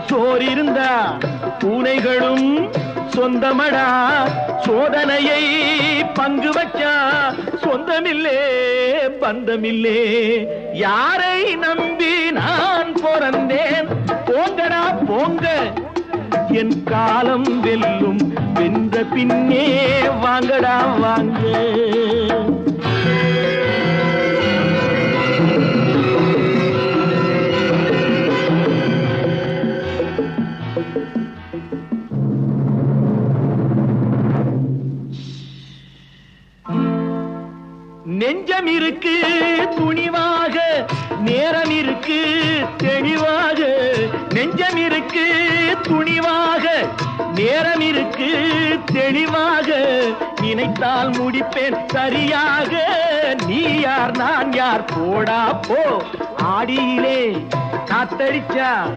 சோர் இருந்தா பூனைகளும் சொந்தமடா. சோதனையை பங்கு வச்சா சொந்தமில்லே பந்தமில்லே. யாரை நம்பி நான் பிறந்தேன்? போங்கடா போங்க, என் காலம் வெல்லும். வென்ற பின்னே வாங்கடா வாங்க. நெஞ்சம் இருக்கு துணிவாக, நேரம் இருக்கு தெளிவாக. நெஞ்சம் இருக்கு துணிவாக, நேரம் இருக்கு தெளிவாக. நினைத்தால் முடிப்பேன் சரியாக. நீ யார் நான் யார் போடா போ. ஆடியிலே காத்தடிச்சா